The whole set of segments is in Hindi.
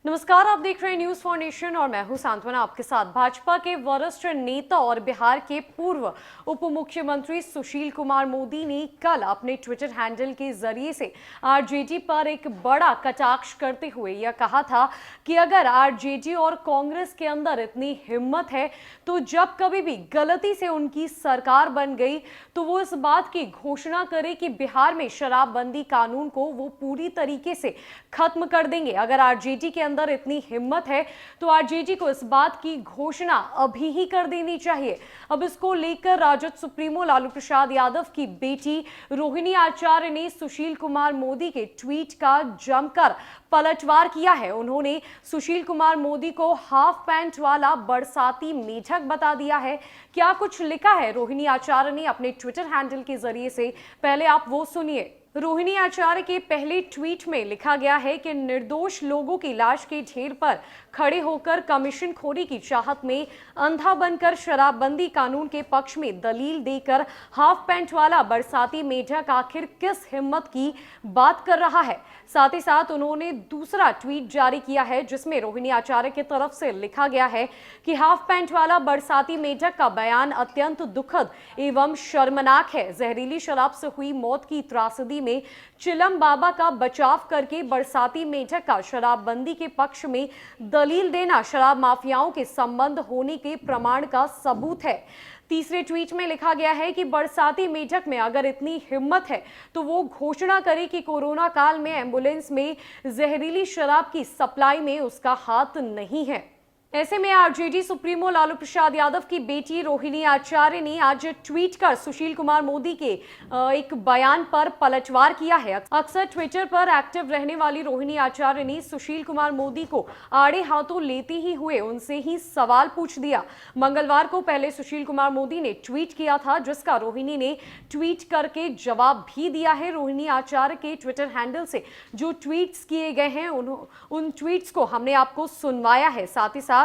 नमस्कार, आप देख रहे हैं न्यूज फॉर नेशन और मैं हूं सांत्वना आपके साथ। भाजपा के वरिष्ठ नेता और बिहार के पूर्व उप मुख्यमंत्री सुशील कुमार मोदी ने कल अपने ट्विटर हैंडल के जरिए से आरजेडी पर एक बड़ा कटाक्ष करते हुए यह कहा था कि अगर आरजेडी और कांग्रेस के अंदर इतनी हिम्मत है तो जब कभी भी गलती से उनकी सरकार बन गई तो वो इस बात की घोषणा करे कि बिहार में शराबबंदी कानून को वो पूरी तरीके से खत्म कर देंगे। अगर आरजेडी के अंदर इतनी हिम्मत है तो आरजेडी को इस बात की घोषणा अभी ही कर देनी चाहिए। अब इसको लेकर राजद सुप्रीमो लालू प्रसाद यादव की बेटी रोहिणी आचार्य ने सुशील कुमार मोदी के ट्वीट का जमकर पलटवार किया है। उन्होंने सुशील कुमार मोदी को हाफ पैंट वाला बरसाती मेढक बता दिया है। क्या कुछ लिखा है रोहिणी आचार्य ने अपने ट्विटर हैंडल के जरिए से, पहले आप वो सुनिए। रोहिणी आचार्य के पहले ट्वीट में लिखा गया है कि निर्दोष लोगों की लाश के ढेर पर खड़े होकर कमीशन खोरी की चाहत में अंधा बनकर शराबबंदी कानून के पक्ष में दलील देकर हाफ पैंट वाला बरसाती मेढक आखिर किस हिम्मत की बात कर रहा है। साथ ही साथ उन्होंने दूसरा ट्वीट जारी किया है जिसमें रोहिणी आचार्य की तरफ से लिखा गया है कि हाफ पैंट वाला बरसाती मेढक का बयान अत्यंत दुखद एवं शर्मनाक है। जहरीली शराब से हुई मौत की त्रासदी में चिलम बाबा का बचाव करके बरसाती मेढक का शराबबंदी के पक्ष में दलील देना शराब माफियाओं के संबंध होने के प्रमाण का सबूत है। तीसरे ट्वीट में लिखा गया है कि बरसाती मेढक में अगर इतनी हिम्मत है तो वो घोषणा करे कि कोरोना काल में एम्बुलेंस में जहरीली शराब की सप्लाई में उसका हाथ नहीं है। ऐसे में आरजेडी सुप्रीमो लालू प्रसाद यादव की बेटी रोहिणी आचार्य ने आज ट्वीट कर सुशील कुमार मोदी के एक बयान पर पलटवार किया है। अक्सर ट्विटर पर एक्टिव रहने वाली रोहिणी आचार्य ने सुशील कुमार मोदी को आड़े हाथों लेते ही हुए उनसे ही सवाल पूछ दिया। मंगलवार को पहले सुशील कुमार मोदी ने ट्वीट किया था जिसका रोहिणी ने ट्वीट करके जवाब भी दिया है। रोहिणी आचार्य के ट्विटर हैंडल से जो ट्वीट्स किए गए हैं उन ट्वीट्स को हमने आपको सुनवाया है। साथ ही साथ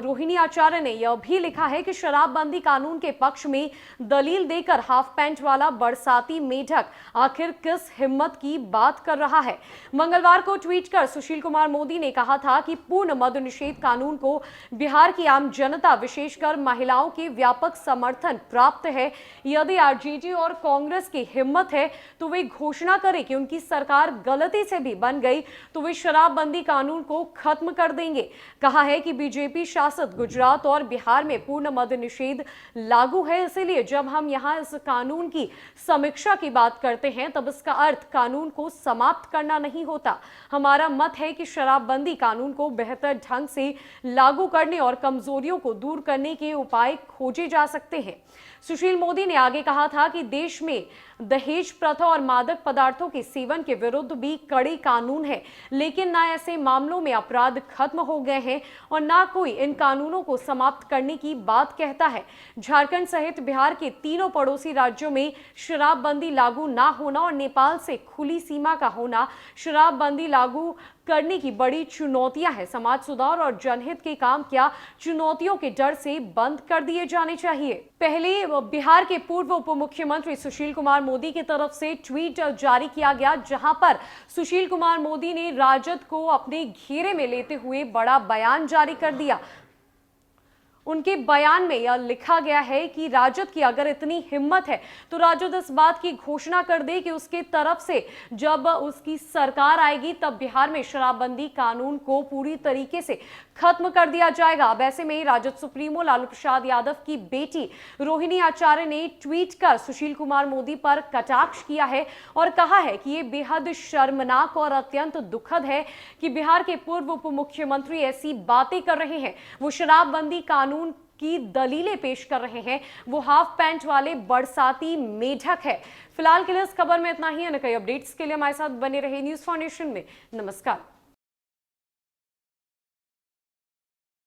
रोहिणी आचार्य ने यह भी लिखा है कि शराबबंदी कानून के पक्ष में दलील देकर हाफ पैंट वाला बरसाती मेढक आखिर किस हिम्मत की बात कर रहा है। मंगलवार को ट्वीट कर सुशील कुमार मोदी ने कहा था कि पूर्ण मद्य निषेध कानून को बिहार की आम जनता विशेषकर महिलाओं के व्यापक समर्थन प्राप्त है। यदि आरजेडी और कांग्रेस की हिम्मत है तो वे घोषणा करें कि उनकी सरकार गलती से भी बन गई तो वे शराबबंदी कानून को खत्म कर देंगे। कहा है कि बीजेपी शासित गुजरात और बिहार में पूर्ण मद्य निषेध लागू है, इसलिए जब हम यहां इस कानून की समीक्षा की बात करते हैं तब इसका अर्थ कानून को समाप्त करना नहीं होता। हमारा मत है कि शराबबंदी कानून को बेहतर ढंग से लागू करने और कमजोरियों को दूर करने के उपाय खोजे जा सकते हैं। सुशील मोदी ने आगे कहा था कि देश में दहेज प्रथा और मादक पदार्थों के सेवन के विरुद्ध भी कड़े कानून है, लेकिन ना ऐसे मामलों में अपराध खत्म हो गए हैं और ना कोई इन कानूनों को समाप्त करने की बात कहता है। झारखंड सहित बिहार के तीनों पड़ोसी राज्यों में शराबबंदी लागू ना होना और नेपाल से खुली सीमा का होना शराबबंदी लागू करने की बड़ी चुनौतियां हैं। समाज सुधार और जनहित के काम क्या चुनौतियों के डर से बंद कर दिए जाने चाहिए। पहले बिहार के पूर्व उप मुख्यमंत्री सुशील कुमार मोदी की तरफ से ट्वीट जारी किया गया जहां पर सुशील कुमार मोदी ने राजद को अपने घेरे में लेते हुए बड़ा बयान जारी कर दिया। उनके बयान में यह लिखा गया है कि राजद की अगर इतनी हिम्मत है तो राजद इस बात की घोषणा कर दे कि उसके तरफ से जब उसकी सरकार आएगी तब बिहार में शराबबंदी कानून को पूरी तरीके से खत्म कर दिया जाएगा। अब ऐसे में राजद सुप्रीमो लालू प्रसाद यादव की बेटी रोहिणी आचार्य ने ट्वीट कर सुशील कुमार मोदी पर कटाक्ष किया है और कहा है कि ये बेहद शर्मनाक और अत्यंत दुखद है कि बिहार के पूर्व उप मुख्यमंत्री ऐसी बातें कर रहे हैं। वो शराबबंदी कानून की दलीलें पेश कर रहे हैं, वो हाफ पैंट वाले बरसाती मेढक है। फिलहाल के लिए इस खबर में इतना ही। कई अपडेट्स के लिए हमारे साथ बने रहे न्यूज फॉर नेशन में। नमस्कार।